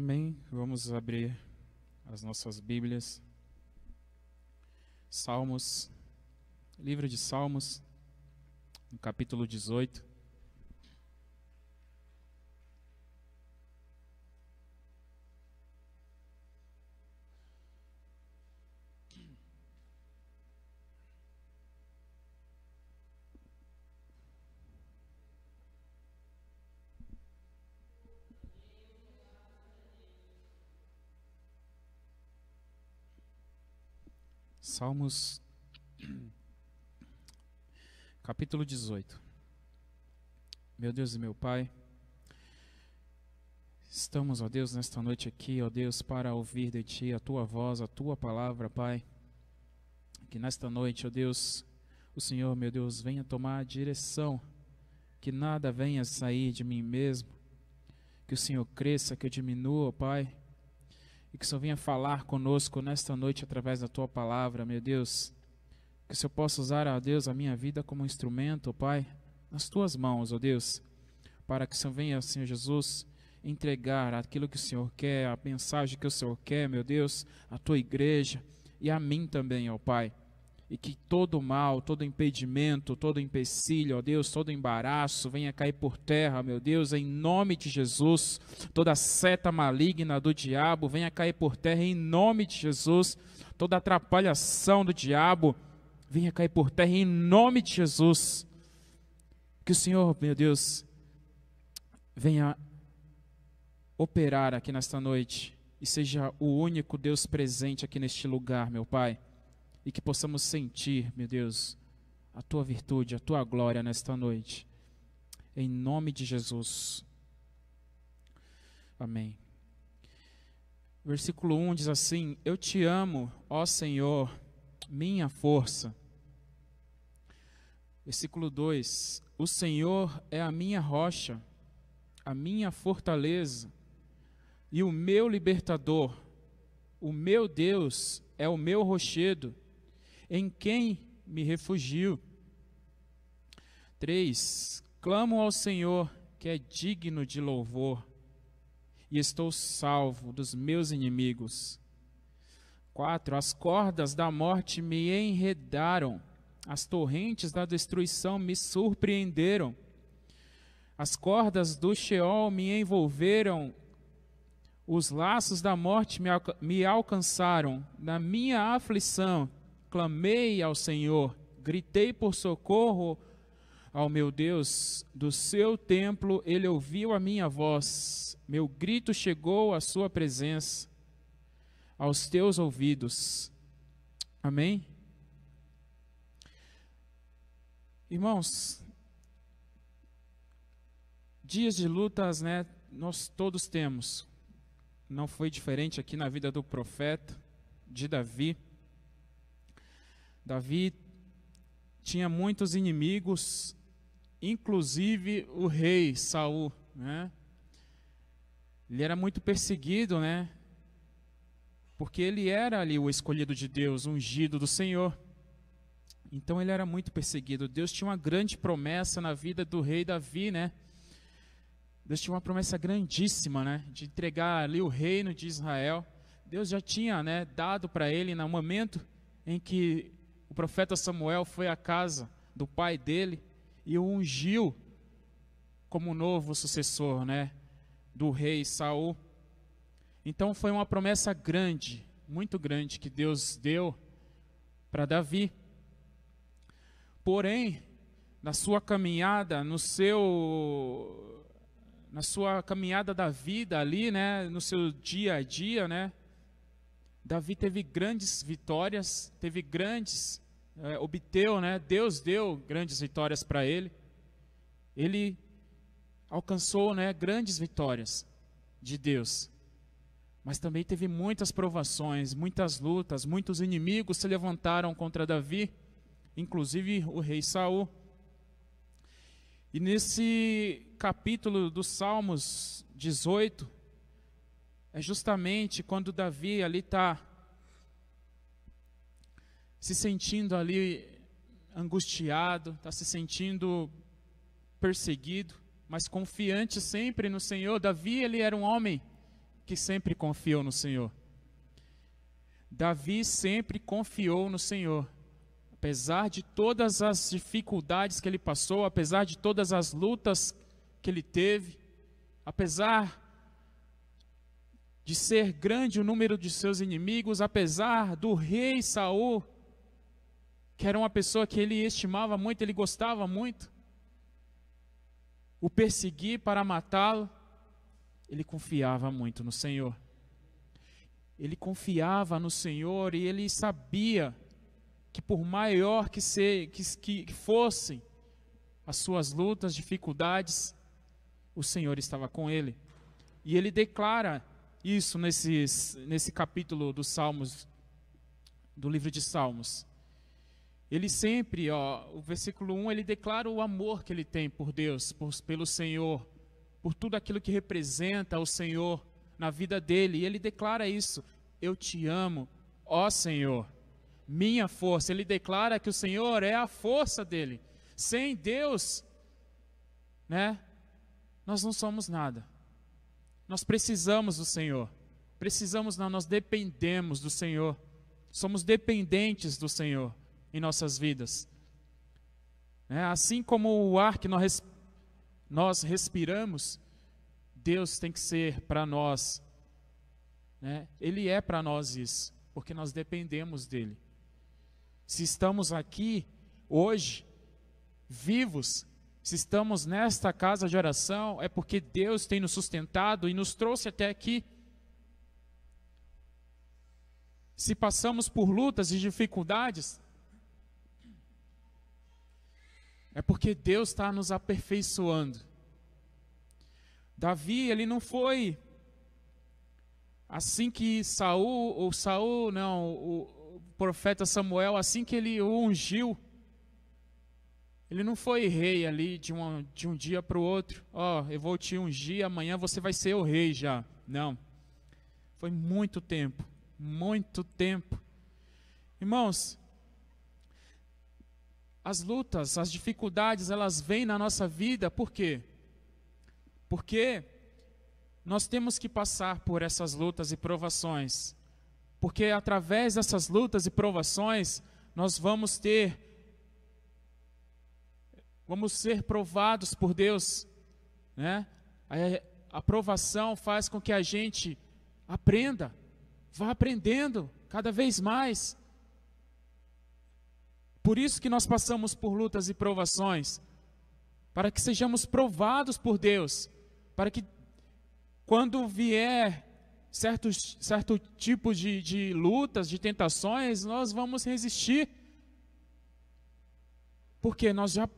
Amém. Vamos abrir as nossas Bíblias. Salmos, livro de Salmos, no capítulo 18. Salmos, capítulo 18. Meu Deus e meu Pai, estamos, ó Deus, nesta noite aqui, ó Deus, para ouvir de Ti a Tua voz, a Tua palavra, Pai. Que nesta noite, ó Deus, o Senhor, meu Deus, venha tomar a direção, que nada venha sair de mim mesmo, que o Senhor cresça, que eu diminua, Pai. E que o Senhor venha falar conosco nesta noite através da Tua palavra, meu Deus. Que o Senhor possa usar, ó Deus, a minha vida como instrumento, ó Pai, nas Tuas mãos, ó Deus. Para que o Senhor venha, Senhor Jesus, entregar aquilo que o Senhor quer, a mensagem que o Senhor quer, meu Deus, à Tua igreja e a mim também, ó Pai. E que todo mal, todo impedimento, todo empecilho, ó Deus, todo embaraço venha cair por terra, meu Deus, em nome de Jesus. Toda seta maligna do diabo venha cair por terra em nome de Jesus. Toda atrapalhação do diabo venha cair por terra em nome de Jesus. Que o Senhor, meu Deus, venha operar aqui nesta noite e seja o único Deus presente aqui neste lugar, meu Pai. E que possamos sentir, meu Deus, a Tua virtude, a Tua glória nesta noite. Em nome de Jesus. Amém. Versículo 1 diz assim: Eu te amo, ó Senhor, minha força. Versículo 2: O Senhor é a minha rocha, a minha fortaleza e o meu libertador. O meu Deus é o meu rochedo, em quem me refugio. 3. Clamo ao Senhor, que é digno de louvor, e estou salvo dos meus inimigos. 4. As cordas da morte me enredaram, as torrentes da destruição me surpreenderam. As cordas do Sheol me envolveram, os laços da morte me alcançaram. Na minha aflição clamei ao Senhor, gritei por socorro ao meu Deus. Do seu templo ele ouviu a minha voz, meu grito chegou à sua presença, aos teus ouvidos. Amém? Irmãos, dias de lutas, né, nós todos temos. Não foi diferente aqui na vida do profeta, de Davi. Davi tinha muitos inimigos, inclusive o rei Saul, né? Ele era muito perseguido, né? Porque ele era ali o escolhido de Deus, o ungido do Senhor. Então ele era muito perseguido. Deus tinha uma grande promessa na vida do rei Davi, né? Deus tinha uma promessa grandíssima, né? De entregar ali o reino de Israel. Deus já tinha, né, dado para ele no momento em que o profeta Samuel foi à casa do pai dele e o ungiu como novo sucessor, né, do rei Saul. Então foi uma promessa grande, muito grande, que Deus deu para Davi. Porém, na sua caminhada, na sua caminhada da vida ali, né, no seu dia a dia, né, Davi teve grandes vitórias, obteve, né, Deus deu grandes vitórias para ele. Ele alcançou, né, grandes vitórias de Deus. Mas também teve muitas provações, muitas lutas, muitos inimigos se levantaram contra Davi, inclusive o rei Saul. E nesse capítulo dos Salmos 18, é justamente quando Davi ali está se sentindo ali angustiado, está se sentindo perseguido, mas confiante sempre no Senhor. Davi, ele era um homem que sempre confiou no Senhor. Davi sempre confiou no Senhor. Apesar de todas as dificuldades que ele passou, apesar de todas as lutas que ele teve, apesar de ser grande o número de seus inimigos, apesar do rei Saul, que era uma pessoa que ele estimava muito, ele gostava muito, o perseguir para matá-lo, ele confiava muito no Senhor. Ele confiava no Senhor e ele sabia que por maior que fossem as suas lutas, dificuldades, o Senhor estava com ele. E ele declara isso nesse capítulo dos Salmos, do livro de Salmos. Ele sempre, o versículo 1, ele declara o amor que ele tem por Deus, pelo Senhor, por tudo aquilo que representa o Senhor na vida dele. E ele declara isso: eu te amo, ó Senhor, minha força. Ele declara que o Senhor é a força dele. Sem Deus, nós não somos nada. Nós precisamos do Senhor. Nós dependemos do Senhor. Somos dependentes do Senhor em nossas vidas. Assim como o ar que nós respiramos, Deus tem que ser para nós. Ele é para nós isso, porque nós dependemos dele. Se estamos aqui hoje, vivos, se estamos nesta casa de oração, é porque Deus tem nos sustentado e nos trouxe até aqui. Se passamos por lutas e dificuldades, é porque Deus está nos aperfeiçoando. Davi, ele não foi assim que o profeta Samuel, assim que ele o ungiu, ele não foi rei ali de um dia para o outro. Eu vou te ungir, amanhã você vai ser o rei já. Não. Foi muito tempo. Muito tempo. Irmãos, as lutas, as dificuldades, elas vêm na nossa vida, por quê? Porque nós temos que passar por essas lutas e provações. Porque através dessas lutas e provações, nós vamos ser provados por Deus, A provação faz com que a gente aprenda, vá aprendendo cada vez mais. Por isso que nós passamos por lutas e provações, para que sejamos provados por Deus, para que quando vier certo tipo de lutas, de tentações, nós vamos resistir, porque nós já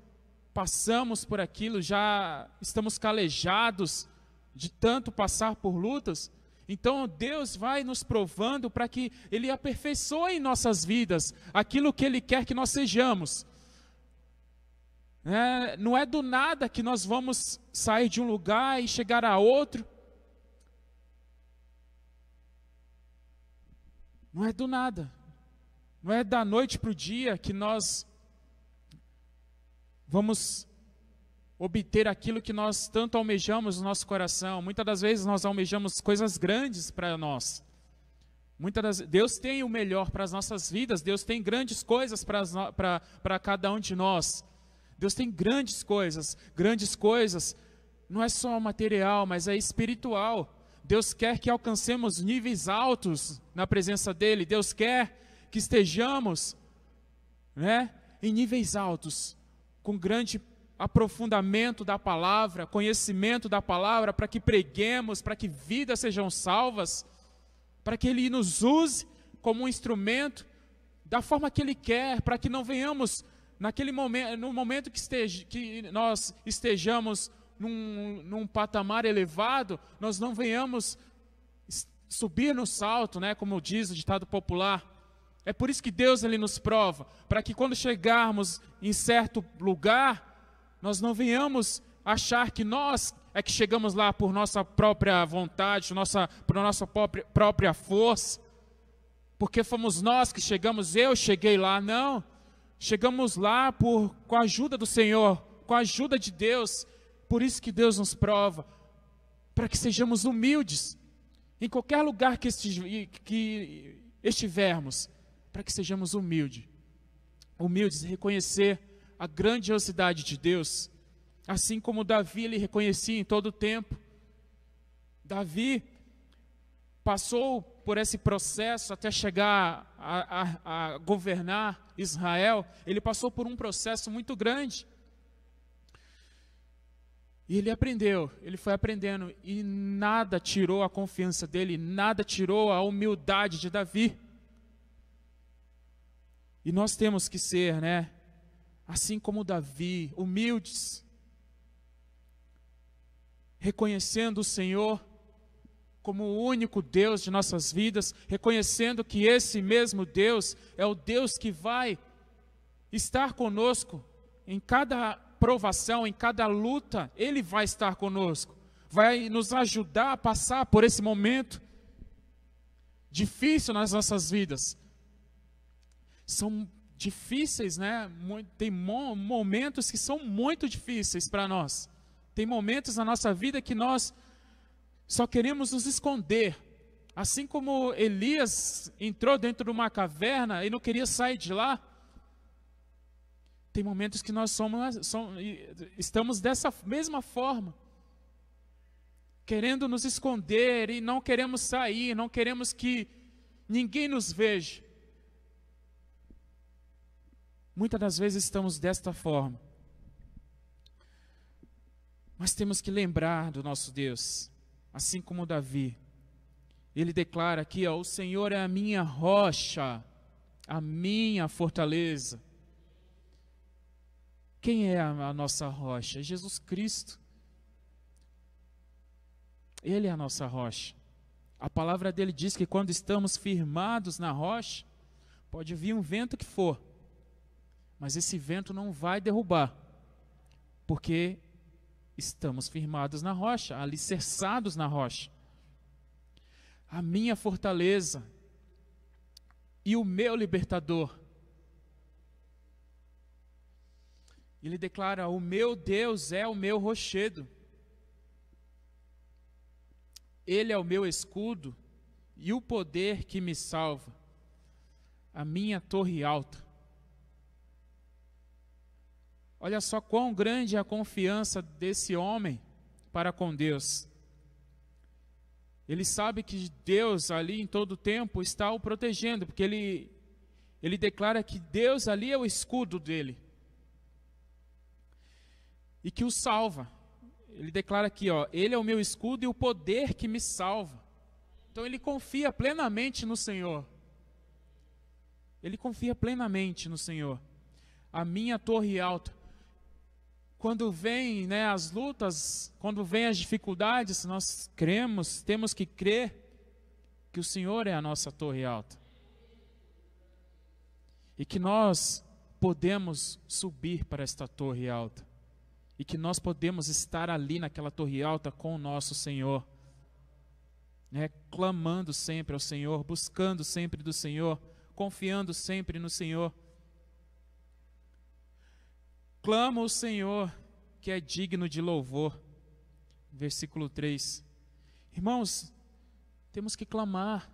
passamos por aquilo, já estamos calejados de tanto passar por lutas. Então Deus vai nos provando para que Ele aperfeiçoe em nossas vidas aquilo que Ele quer que nós sejamos. Não é do nada que nós vamos sair de um lugar e chegar a outro. Não é do nada. Não é da noite para o dia que nós vamos obter aquilo que nós tanto almejamos no nosso coração. Muitas das vezes nós almejamos coisas grandes para nós. Deus tem o melhor para as nossas vidas. Deus tem grandes coisas para cada um de nós. Deus tem grandes coisas. Grandes coisas não é só material, mas é espiritual. Deus quer que alcancemos níveis altos na presença dEle. Deus quer que estejamos em níveis altos, com grande aprofundamento da palavra, conhecimento da palavra, para que preguemos, para que vidas sejam salvas, para que Ele nos use como um instrumento da forma que Ele quer, para que não venhamos no momento que nós estejamos num patamar elevado, nós não venhamos subir no salto, como diz o ditado popular. É por isso que Deus ele nos prova, para que quando chegarmos em certo lugar, nós não venhamos achar que nós é que chegamos lá por nossa própria vontade, por nossa própria força, porque fomos nós que chegamos, eu cheguei lá. Não, chegamos lá com a ajuda do Senhor, com a ajuda de Deus. Por isso que Deus nos prova, para que sejamos humildes, em qualquer lugar que estivermos, para que sejamos humildes, reconhecer a grandiosidade de Deus, assim como Davi ele reconhecia em todo o tempo. Davi passou por esse processo até chegar a governar Israel. Ele passou por um processo muito grande. E ele aprendeu, ele foi aprendendo, e nada tirou a confiança dele, nada tirou a humildade de Davi. E nós temos que ser, assim como Davi, humildes, reconhecendo o Senhor como o único Deus de nossas vidas, reconhecendo que esse mesmo Deus é o Deus que vai estar conosco em cada provação, em cada luta. Ele vai estar conosco, vai nos ajudar a passar por esse momento difícil nas nossas vidas. São difíceis, Tem momentos que são muito difíceis para nós. Tem momentos na nossa vida que nós só queremos nos esconder. Assim como Elias entrou dentro de uma caverna e não queria sair de lá. Tem momentos que nós estamos dessa mesma forma. Querendo nos esconder e não queremos sair, não queremos que ninguém nos veja. Muitas das vezes estamos desta forma. Mas temos que lembrar do nosso Deus. Assim como Davi, ele declara aqui, o Senhor é a minha rocha, a minha fortaleza. Quem é a nossa rocha? É Jesus Cristo. Ele é a nossa rocha. A palavra dele diz que quando estamos firmados na rocha, pode vir um vento que for, mas esse vento não vai derrubar, porque estamos firmados na rocha, alicerçados na rocha. A minha fortaleza e o meu libertador. Ele declara: o meu Deus é o meu rochedo. Ele é o meu escudo e o poder que me salva. A minha torre alta. Olha só quão grande é a confiança desse homem para com Deus. Ele sabe que Deus ali em todo o tempo está o protegendo, porque ele declara que Deus ali é o escudo dele. E que o salva. Ele declara aqui, ele é o meu escudo e o poder que me salva. Então ele confia plenamente no Senhor. Ele confia plenamente no Senhor. A minha torre alta. Quando vem as lutas, quando vem as dificuldades, nós cremos, temos que crer que o Senhor é a nossa torre alta. E que nós podemos subir para esta torre alta. E que nós podemos estar ali naquela torre alta com o nosso Senhor. Clamando sempre ao Senhor, buscando sempre do Senhor, confiando sempre no Senhor. Clama ao Senhor, que é digno de louvor. Versículo 3. Irmãos, temos que clamar.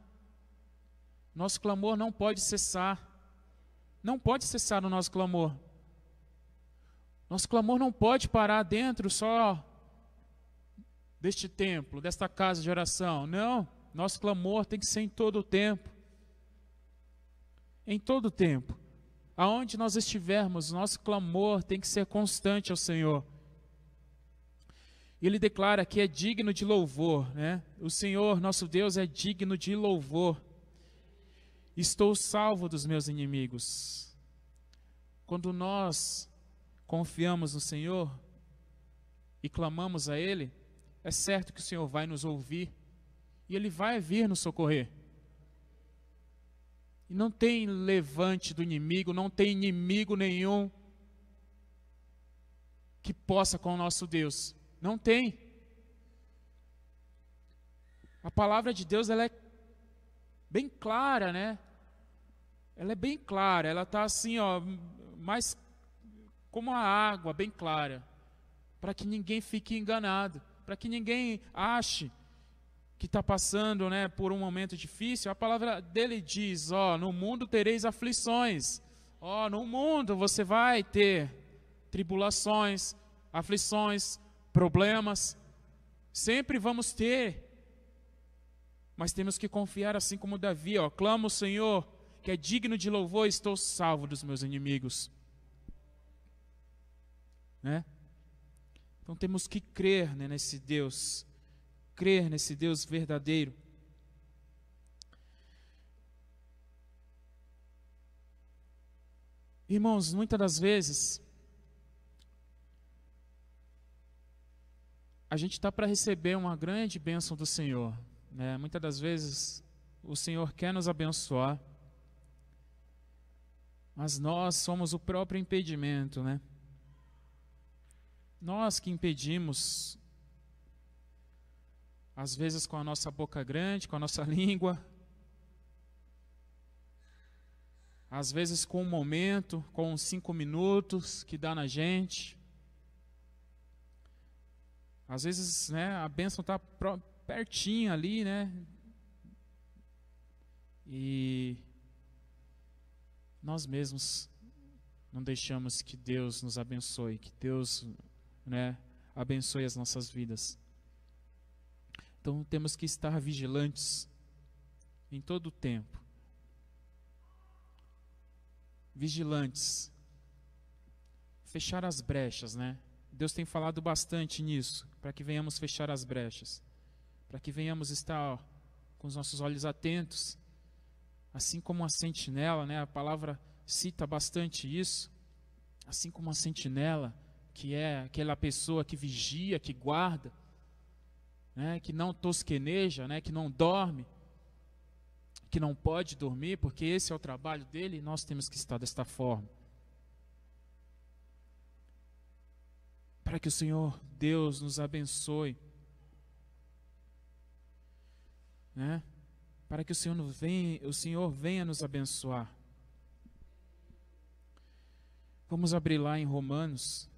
Nosso clamor não pode cessar. Não pode cessar o nosso clamor. Nosso clamor não pode parar dentro só deste templo, desta casa de oração. Não, nosso clamor tem que ser em todo o tempo. Em todo o tempo. Aonde nós estivermos, nosso clamor tem que ser constante ao Senhor. Ele declara que é digno de louvor, O Senhor, nosso Deus, é digno de louvor. Estou salvo dos meus inimigos. Quando nós confiamos no Senhor e clamamos a Ele, é certo que o Senhor vai nos ouvir e Ele vai vir nos socorrer. E não tem levante do inimigo, não tem inimigo nenhum que possa com o nosso Deus. Não tem. A palavra de Deus, ela é bem clara, Ela é bem clara, ela está assim, mais como a água, bem clara. Para que ninguém fique enganado, para que ninguém ache que está passando, né, por um momento difícil, a palavra dele diz, no mundo tereis aflições. No mundo você vai ter tribulações, aflições, problemas. Sempre vamos ter. Mas temos que confiar assim como Davi, clamo ao Senhor, que é digno de louvor, e estou salvo dos meus inimigos. Né? Então temos que crer, né, nesse Deus verdadeiro. Irmãos, muitas das vezes a gente está para receber uma grande bênção do Senhor, né? Muitas das vezes o Senhor quer nos abençoar, mas nós somos o próprio impedimento, né? Nós que impedimos, às vezes com a nossa boca grande, com a nossa língua, às vezes com um momento, com uns 5 minutos que dá na gente. Às vezes, né, a bênção está pertinho ali, né? E nós mesmos não deixamos que Deus nos abençoe, que Deus, né, abençoe as nossas vidas. Então temos que estar vigilantes em todo o tempo. Vigilantes. Fechar as brechas, né? Deus tem falado bastante nisso, para que venhamos fechar as brechas, para que venhamos estar com os nossos olhos atentos, assim como a sentinela, né? A palavra cita bastante isso, assim como a sentinela, que é aquela pessoa que vigia, que guarda, né? Que não tosqueneja, né? Que não dorme, que não pode dormir, porque esse é o trabalho dele, e nós temos que estar desta forma. Para que o Senhor Deus nos abençoe, né? Para que o Senhor venha nos abençoar. Vamos abrir lá em Romanos.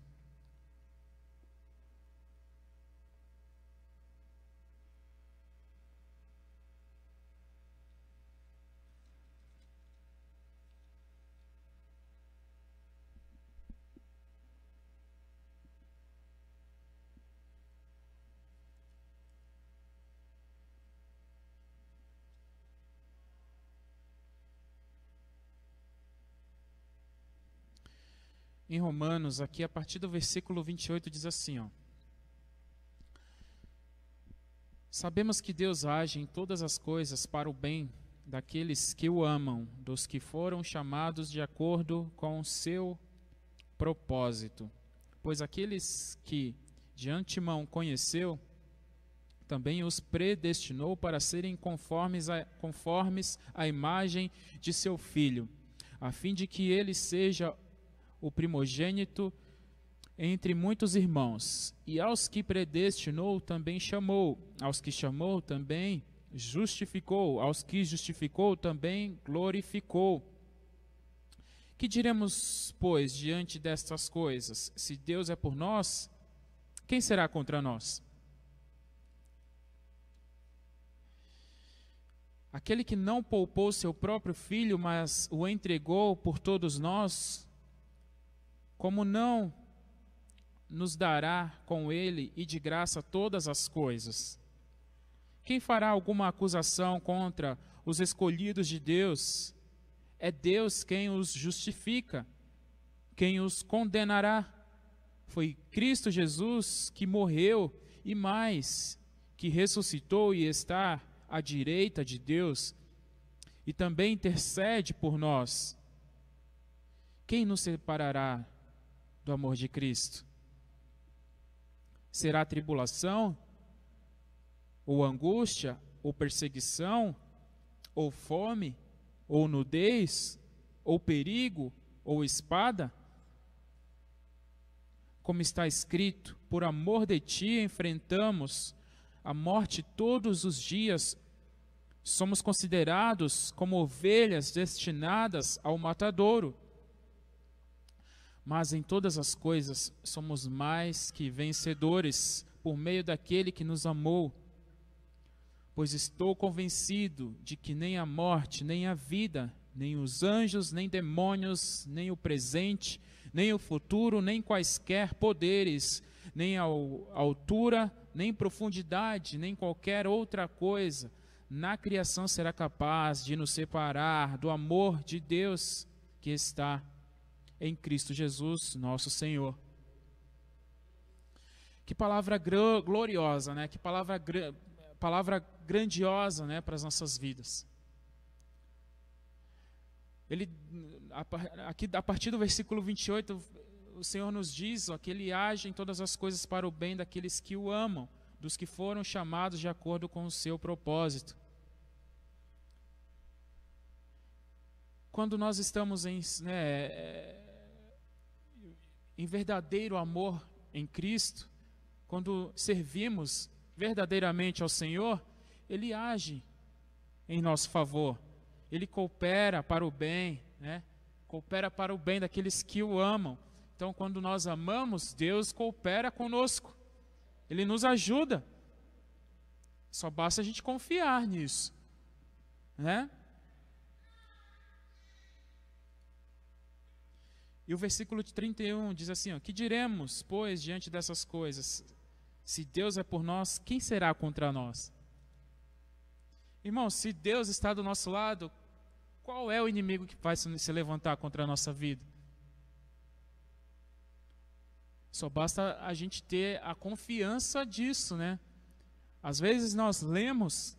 Em Romanos, aqui a partir do versículo 28, diz assim, Sabemos que Deus age em todas as coisas para o bem daqueles que o amam, dos que foram chamados de acordo com o seu propósito. Pois aqueles que de antemão conheceu, também os predestinou para serem conformes à imagem de seu Filho, a fim de que ele seja o primogênito entre muitos irmãos. E aos que predestinou também chamou, aos que chamou também justificou, aos que justificou também glorificou. Que diremos, pois, diante destas coisas? Se Deus é por nós, quem será contra nós? Aquele que não poupou seu próprio filho, mas o entregou por todos nós, como não nos dará com ele e de graça todas as coisas? Quem fará alguma acusação contra os escolhidos de Deus? É Deus quem os justifica. Quem os condenará? Foi Cristo Jesus que morreu e mais, que ressuscitou e está à direita de Deus e também intercede por nós. Quem nos separará do amor de Cristo? Será tribulação, ou angústia, ou perseguição, ou fome, ou nudez, ou perigo, ou espada? Como está escrito, por amor de ti enfrentamos a morte todos os dias, somos considerados como ovelhas destinadas ao matadouro. Mas em todas as coisas somos mais que vencedores por meio daquele que nos amou. Pois estou convencido de que nem a morte, nem a vida, nem os anjos, nem demônios, nem o presente, nem o futuro, nem quaisquer poderes, nem a altura, nem profundidade, nem qualquer outra coisa na criação será capaz de nos separar do amor de Deus que está em Cristo Jesus, nosso Senhor. Que palavra gloriosa, né? Que palavra grandiosa, né, para as nossas vidas. Aqui, a partir do versículo 28, o Senhor nos diz que Ele age em todas as coisas para o bem daqueles que o amam, dos que foram chamados de acordo com o seu propósito. Quando nós estamos em verdadeiro amor em Cristo, quando servimos verdadeiramente ao Senhor, Ele age em nosso favor. Ele coopera para o bem, né? Coopera para o bem daqueles que o amam. Então, quando nós amamos, Deus coopera conosco. Ele nos ajuda. Só basta a gente confiar nisso, né? E o versículo 31 diz assim, que diremos, pois, diante dessas coisas? Se Deus é por nós, quem será contra nós? Irmão, se Deus está do nosso lado, qual é o inimigo que vai se levantar contra a nossa vida? Só basta a gente ter a confiança disso, né? Às vezes nós lemos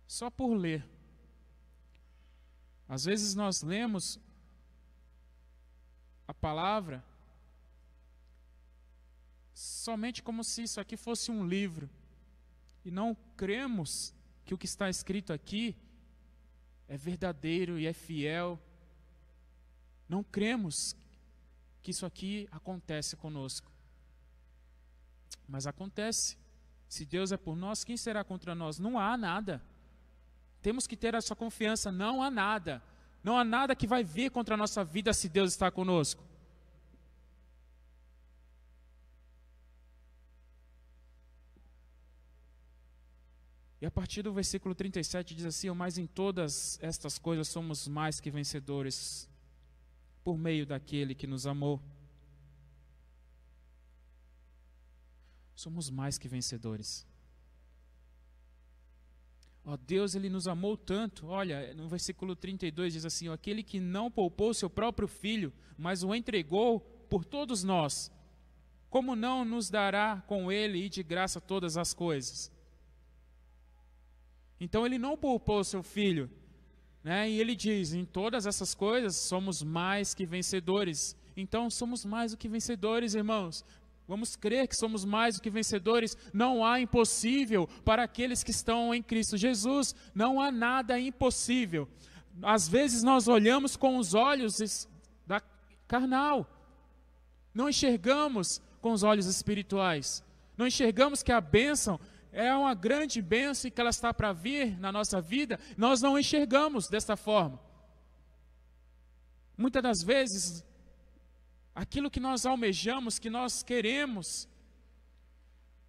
só por ler. Às vezes nós lemos a palavra somente como se isso aqui fosse um livro. E não cremos que o que está escrito aqui é verdadeiro e é fiel. Não cremos que isso aqui acontece conosco. Mas acontece. Se Deus é por nós, quem será contra nós? Não há nada. Temos que ter essa confiança. Não há nada. Não há nada que vai vir contra a nossa vida se Deus está conosco. E a partir do versículo 37 diz assim, mas em todas estas coisas somos mais que vencedores, por meio daquele que nos amou. Somos mais que vencedores. Deus, Ele nos amou tanto. Olha, no versículo 32 diz assim, aquele que não poupou seu próprio filho, mas o entregou por todos nós, como não nos dará com ele e de graça todas as coisas? Então Ele não poupou o seu filho, né? E Ele diz, em todas essas coisas somos mais que vencedores. Então somos mais do que vencedores, irmãos. Vamos crer que somos mais do que vencedores. Não há impossível para aqueles que estão em Cristo Jesus. Não há nada impossível. Às vezes nós olhamos com os olhos da carnal. Não enxergamos com os olhos espirituais. Não enxergamos que a bênção é uma grande bênção e que ela está para vir na nossa vida. Nós não enxergamos desta forma. Muitas das vezes, aquilo que nós almejamos, que nós queremos,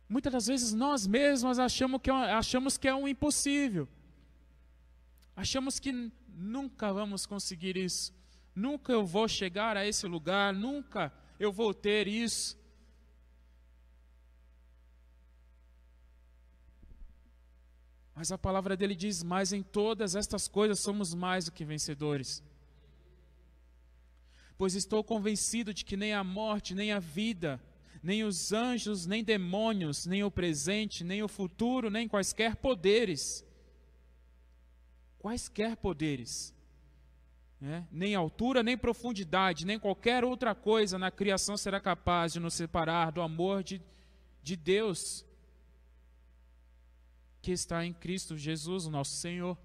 muitas das vezes nós mesmos achamos que é um impossível. Achamos que nunca vamos conseguir isso. Nunca eu vou chegar a esse lugar, nunca eu vou ter isso. Mas a palavra dele diz, mas em todas estas coisas somos mais do que vencedores. Pois estou convencido de que nem a morte, nem a vida, nem os anjos, nem demônios, nem o presente, nem o futuro, nem quaisquer poderes, né? Nem altura, nem profundidade, nem qualquer outra coisa na criação será capaz de nos separar do amor de Deus, que está em Cristo Jesus, o nosso Senhor.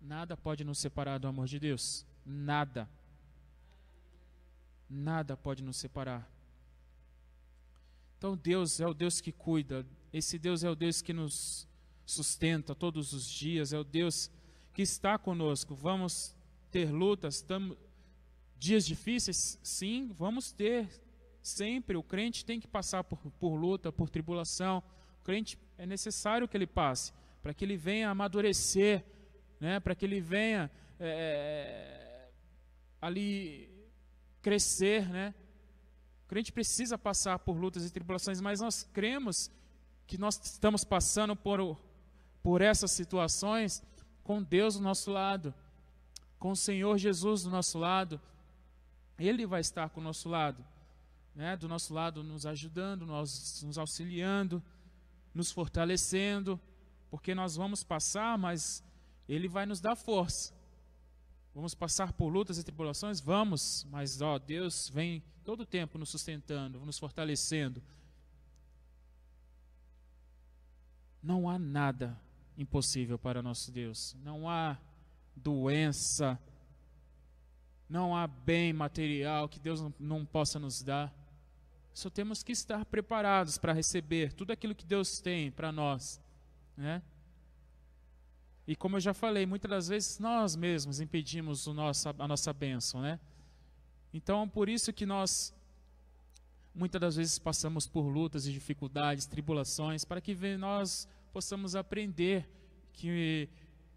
Nada pode nos separar do amor de Deus. Nada. Nada pode nos separar. Então Deus é o Deus que cuida. Esse Deus é o Deus que nos sustenta todos os dias. É o Deus que está conosco. Vamos ter lutas, dias difíceis? Sim, vamos ter. Sempre. O crente tem que passar por luta, por tribulação. O crente é necessário que ele passe, para que ele venha amadurecer, né? Para que ele venha ali crescer, né? O crente precisa passar por lutas e tribulações, mas nós cremos que nós estamos passando por essas situações com Deus do nosso lado, com o Senhor Jesus do nosso lado. Ele vai estar com o nosso lado, né? Do nosso lado, nos ajudando, nos auxiliando, nos fortalecendo, porque nós vamos passar, mas Ele vai nos dar força. Vamos passar por lutas e tribulações? Vamos, mas Deus vem todo o tempo nos sustentando, nos fortalecendo. Não há nada impossível para nosso Deus. Não há doença, não há bem material que Deus não possa nos dar. Só temos que estar preparados para receber tudo aquilo que Deus tem para nós, né? E como eu já falei, muitas das vezes nós mesmos impedimos a nossa bênção, né? Então, por isso que nós muitas das vezes passamos por lutas e dificuldades, tribulações, para que nós possamos aprender que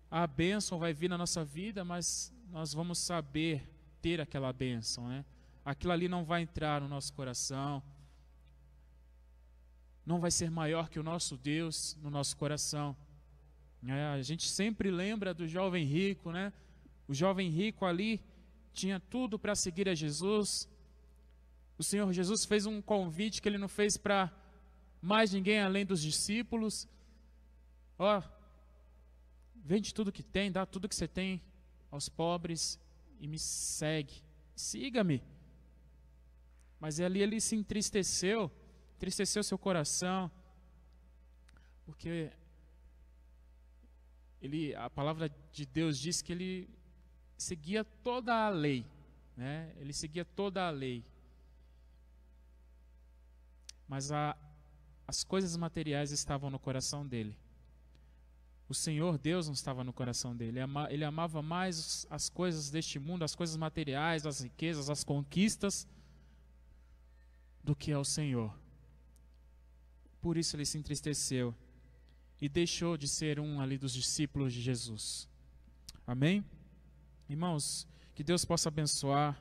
a bênção vai vir na nossa vida, mas nós vamos saber ter aquela bênção, né? Aquilo ali não vai entrar no nosso coração, não vai ser maior que o nosso Deus no nosso coração. A gente sempre lembra do jovem rico, né? O jovem rico ali tinha tudo para seguir a Jesus. O Senhor Jesus fez um convite que Ele não fez para mais ninguém além dos discípulos. Vende tudo que tem, dá tudo que você tem aos pobres e me segue. Siga-me. Mas ali ele se entristeceu seu coração, porque a palavra de Deus diz que ele seguia toda a lei, né? Ele seguia toda a lei. Mas as coisas materiais estavam no coração dele. O Senhor Deus não estava no coração dele. Ele amava mais as coisas deste mundo, as coisas materiais, as riquezas, as conquistas, do que ao Senhor. Por isso ele se entristeceu e deixou de ser um ali dos discípulos de Jesus. Amém? Irmãos, que Deus possa abençoar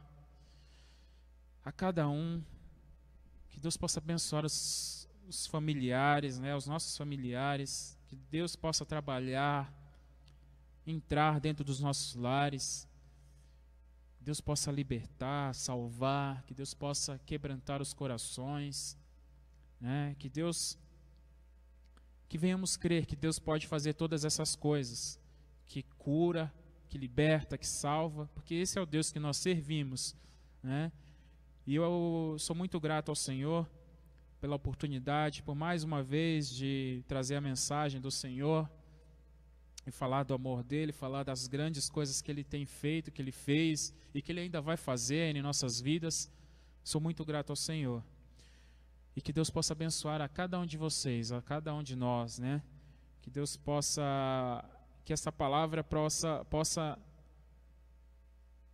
a cada um, que Deus possa abençoar os familiares, né, os nossos familiares, que Deus possa trabalhar, entrar dentro dos nossos lares, Deus possa libertar, salvar, que Deus possa quebrantar os corações, né, que venhamos crer que Deus pode fazer todas essas coisas, que cura, que liberta, que salva, porque esse é o Deus que nós servimos, né? E eu sou muito grato ao Senhor pela oportunidade, por mais uma vez de trazer a mensagem do Senhor e falar do amor dele, falar das grandes coisas que ele tem feito, que ele fez e que ele ainda vai fazer em nossas vidas. Sou muito grato ao Senhor. E que Deus possa abençoar a cada um de vocês, a cada um de nós, né? Que Deus que essa palavra possa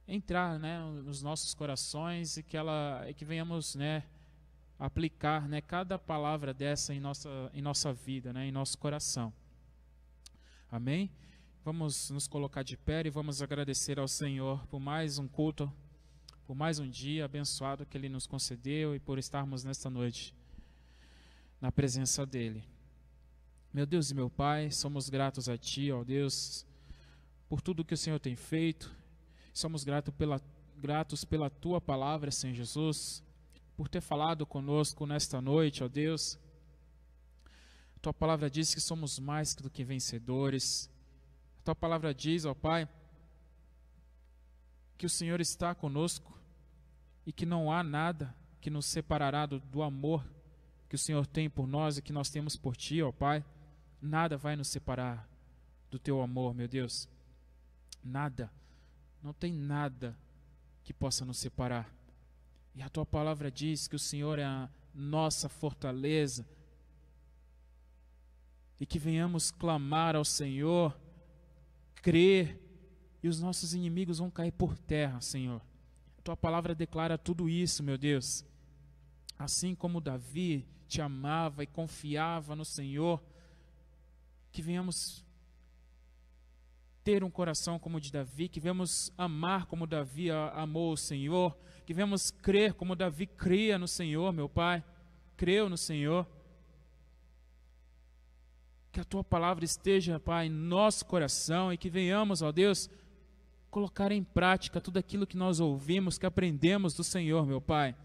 entrar, né, nos nossos corações e que venhamos, né, aplicar, né, cada palavra dessa em nossa vida, né, em nosso coração. Amém? Vamos nos colocar de pé e vamos agradecer ao Senhor por mais um culto, por mais um dia abençoado que Ele nos concedeu e por estarmos nesta noite na presença dEle. Meu Deus e meu Pai, somos gratos a Ti, ó Deus, por tudo que o Senhor tem feito. Somos gratos pela Tua palavra, Senhor Jesus, por ter falado conosco nesta noite, ó Deus. Tua palavra diz que somos mais do que vencedores. Tua palavra diz, ó Pai, que o Senhor está conosco e que não há nada que nos separará do amor que o Senhor tem por nós e que nós temos por Ti, ó Pai. Nada vai nos separar do Teu amor, meu Deus. Nada. Não tem nada que possa nos separar. E a Tua palavra diz que o Senhor é a nossa fortaleza e que venhamos clamar ao Senhor, crer, e os nossos inimigos vão cair por terra, Senhor. A Tua palavra declara tudo isso, meu Deus. Assim como Davi Te amava e confiava no Senhor, que venhamos ter um coração como o de Davi, que venhamos amar como Davi amou o Senhor, que venhamos crer como Davi cria no Senhor, meu Pai, creu no Senhor. Que a Tua palavra esteja, Pai, em nosso coração e que venhamos, ó Deus, colocar em prática tudo aquilo que nós ouvimos, que aprendemos do Senhor, meu Pai.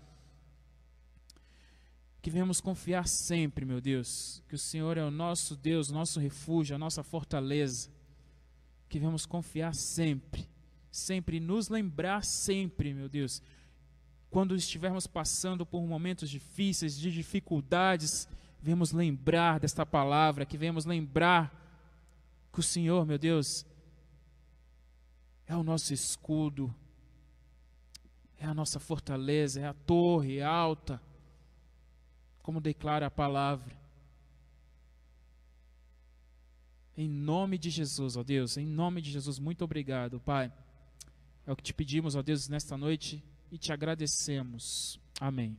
Que venhamos confiar sempre, meu Deus, que o Senhor é o nosso Deus, nosso refúgio, a nossa fortaleza. Que venhamos confiar sempre, sempre, nos lembrar sempre, meu Deus, quando estivermos passando por momentos difíceis, de dificuldades, venhamos lembrar desta palavra, que venhamos lembrar que o Senhor, meu Deus, é o nosso escudo, é a nossa fortaleza, é a torre alta, como declara a palavra. Em nome de Jesus, ó Deus, em nome de Jesus, muito obrigado, Pai. É o que te pedimos, ó Deus, nesta noite e te agradecemos. Amém.